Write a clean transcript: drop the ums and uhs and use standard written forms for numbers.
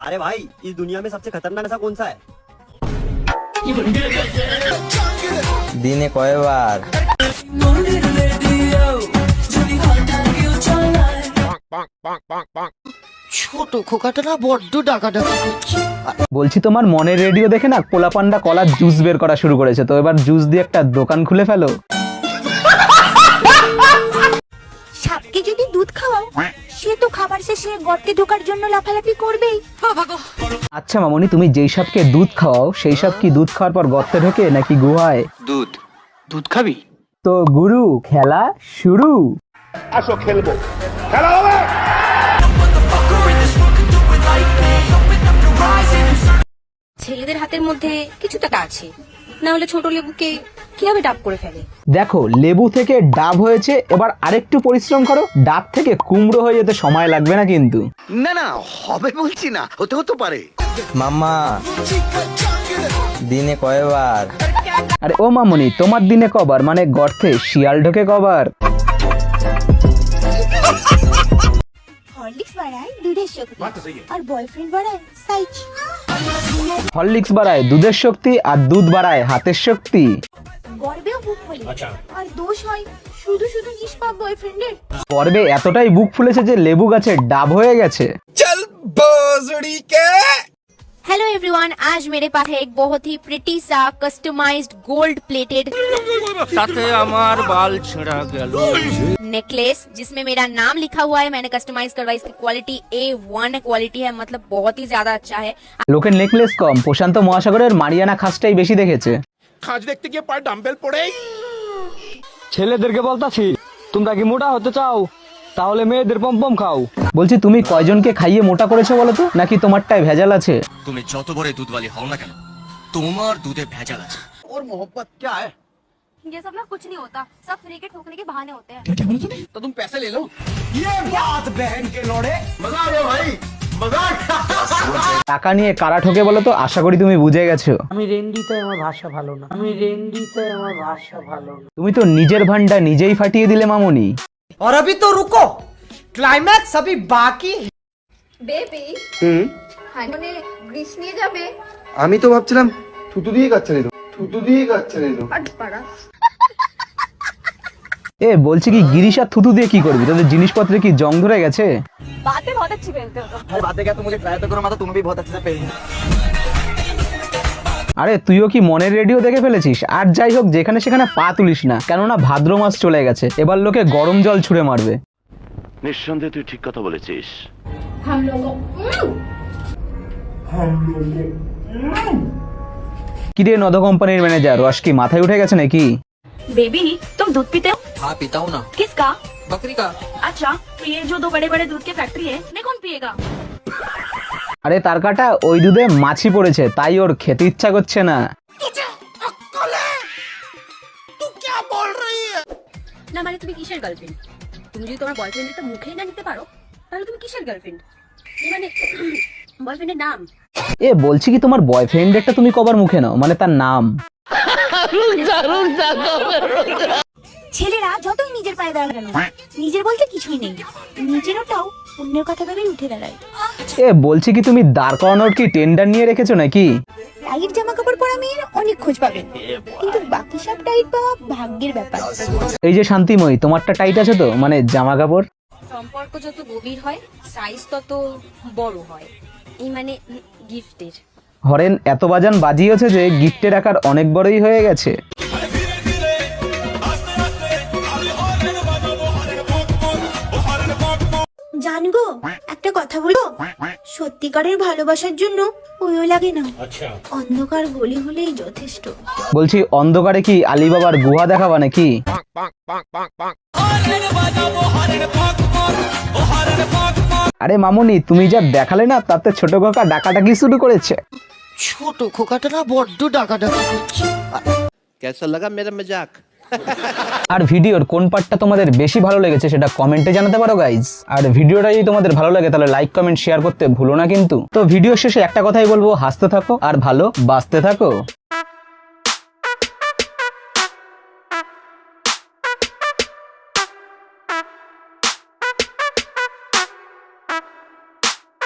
अरे भाई इस दुनिया में सबसे खतरनाक नशा कौन सा है? দিনে কয়বার? ছোট খোকাটা না বড্ড ডাকাডাকি করছে। বলছি তোমার মনের রেডিও দেখে না পোলাপান্ডা কলার জুস বের করা শুরু করেছে, তো এবার জুস দিয়ে একটা দোকান খুলে ফেলো। সাপকে যদি দুধ খাওয়াও সে তো খাবার শেষে গর্তে ঢোকার জন্য লাফালাফি করবেই। আচ্ছা মামনি, তুমি যেই সাপকে দুধ খাওয়াও সেই সাপ কি দুধ খাওয়ার পর গর্তে ঢোকে নাকি গুহায়? দুধ খাবি? তো গুরু খেলা শুরু। আসো খেলবো, খেলা হবে। ছেলেদের হাতের মধ্যে কিছু টাকা আছে, না হলে ছোট লেবুকে কিভাবে ডাব করে ফেলে। দেখো, লেবু থেকে ডাব হয়েছে, এবার আরেকটু পরিশ্রম করো, ডাব থেকে কুমড়ো হয়ে যেতে সময় লাগবে না কিন্তু। না না, হবে বলছি না, হতে পারে। মামা দিনে কয়বার? আরে ও মামনি, তোমার দিনে কবার মানে গর্তে শিয়াল ঢোকে কবার? হরলিক্স বাড়ায় দুধের শক্তি আর বয়ফ্রেন্ড বাড়ায় সাইজ। হরলিক্স বাড়ায় দুধের শক্তি আর দুধ বাড়ায় হাতের শক্তি। গর্বেও বুক ফোলে আর দোষ হয় শুধু শুধু নিষ্পাপ বয়ফ্রেন্ডের। পর্বে এতটাই বুক ফুলেছে যে লেবু গাছে ডাব হয়ে গেছে। हेलो एवरीवन, आज मेरे पास है एक बहुत ही प्रिटी सा कस्टमाइज्ड गोल्ड प्लेटेड সাথে আমার বাল ছেঁড়া গেল। नेकलेस जिसमें मेरा नाम लिखा हुआ है। मैंने कस्टमाइज करवाई, इसकी क्वालिटी A1 क्वालिटी है, मतलब बहुत ही ज्यादा अच्छा है। লোকের নেকলেস কম, প্রশান্ত মহাসাগরের মারিয়ানা খাসটাই বেশি দেখেছে। খাঁজ দেখতে গিয়ে পায়ে ডাম্বেল পড়েই ছেলেদেরকে বলতাছি, তোমরা কি মোটা হতে চাও তাহলে মেয়েদের পমপম খাও। বলছি তুমি কয়জনকে খাইয়ে মোটা করেছো বলো তো, নাকি তোমারটাই ভেজাল আছে? তুমি যত বড় দুধওয়ালি হও না কেন, তোমার দুধে ভেজাল আছে। और मोहब्बत क्या है? ये सब ना कुछ नहीं होता, सब फ्री के ठोकने के बहाने होते हैं। तो तुम पैसे ले लो। টাকা নিয়ে কারা ঠকে বলো তো, আশা করি তুমি বুঝে গেছো। আমি রেন্ডিতে আমার ভাষা ভালো না, আমি রেন্ডিতে আমার ভাষা ভালো না। তুমি তো নিজের ভান্ডা নিজেই ফাটিয়ে দিলে মামুনি। और अभी तो रुको, क्लाइमैक्स अभी बाकी है। বেবি হানিমুনে গ্রিস নিয়ে যাবে? আমি তো ভাবছিলাম থুতু দিয়ে কাচ্চা নিত, থুতু দিয়ে কাচ্চা নিত। পাড়া এ বলছি কি, গিরিশ আর থুতু দিয়ে কি করবি? তোদের জিনিসপত্রে কি জং ধরে গেছে? बातें बहुत अच्छी पहनते हो तुम। अरे बातें क्या, तुम मुझे ट्राई तो करो, मैं तो तुम भी बहुत अच्छे से पहन। আরে তুইও কি মনের রেডিও দেখে ফেলেছিস? আর যাই হোক, যেখানে সেখানে পা তুলিস না, কেননা ভাদ্র মাস চলে গেছে, এবার লোকে গরম জল ছুঁড়ে মারবে। নিঃসন্দেহে তুই ঠিক কথা বলেছিস। কিরে নদ কোম্পানির ম্যানেজার, রস কি মাথায় উঠে গেছে নাকি? बेबी तुम दूध पीते हो? हाँ पीता हूँ ना। किसका? बकरी का। अच्छा, तो ये जो दो बड़े बड़े दूध के फैक्ट्री है, ये कौन पिएगा? আরে তার কাটা, ওই দুধে মাছি পড়েছে, তাই ওর খেতে ইচ্ছা করছে না। না মানে তুমি কিসের গার্লফ্রেন্ড? তুমি যদি তোমার বয়ফ্রেন্ডের তো মুখেই না নিতে পারো, তাহলে তুমি কিসের গার্লফ্রেন্ড? মানে বয়ফ্রেন্ডের নাম। এ বলছি কি, তোমার বয়ফ্রেন্ডেরটা তুমি কবার মুখে নাও, মানে তার নাম? ছেলেরা যতই নিজের পায়ে দাঁড়ানো, নিজের বলতে কিছুই নেই, নিজেরটাও অন্যের কথা ভেবেই উঠে দাঁড়ায়। এ বলছি কি, তুমি দাঁড় করানোর কি টেন্ডার নিয়ে রেখেছো নাকি? টাইট জামা কাপড় পরা মেয়ের অনেক খোঁজ পাবেন, কিন্তু বাকি সব টাইট পাওয়া ভাগ্যের ব্যাপার। এই যে শান্তিময়ী, তোমারটা টাইট আছে তো, মানে জামা কাপড়? সম্পর্ক যত গভীর হয় সাইজ তত বড় হয়, এই মানে গিফটের। হরেন এত বাজান বাজিয়েছে যে গিফটের আকার অনেক বড়ই হয়ে গেছে। জানগো একটা কথা বলবো, সত্যিকারের ভালোবাসার জন্য ওইও লাগে না, অন্ধকার গলি হলেই যথেষ্ট। বলছি অন্ধকারে কি আলিবাবার গুহা দেখাবা নাকি? আরে মামুনি, তুমি যা দেখালে না, তাতে ছোট কাকা ডাকাডাকি শুরু করেছে। ছোট খোকাটা না বড্ড ডাকাডাকি করছে। कैसा लगा मेरा मजाक? আর ভিডিওর কোন পার্টটা তোমাদের বেশি ভালো লেগেছে সেটা কমেন্টে জানাতে পারো গাইজ। আর ভিডিওটা যদি তোমাদের ভালো লাগে তাহলে লাইক কমেন্ট শেয়ার করতে ভুলো না কিন্তু। তো ভিডিও শেষে একটা কথাই বলবো, হাসতে থাকো আর ভালো বাঁচতে থাকো।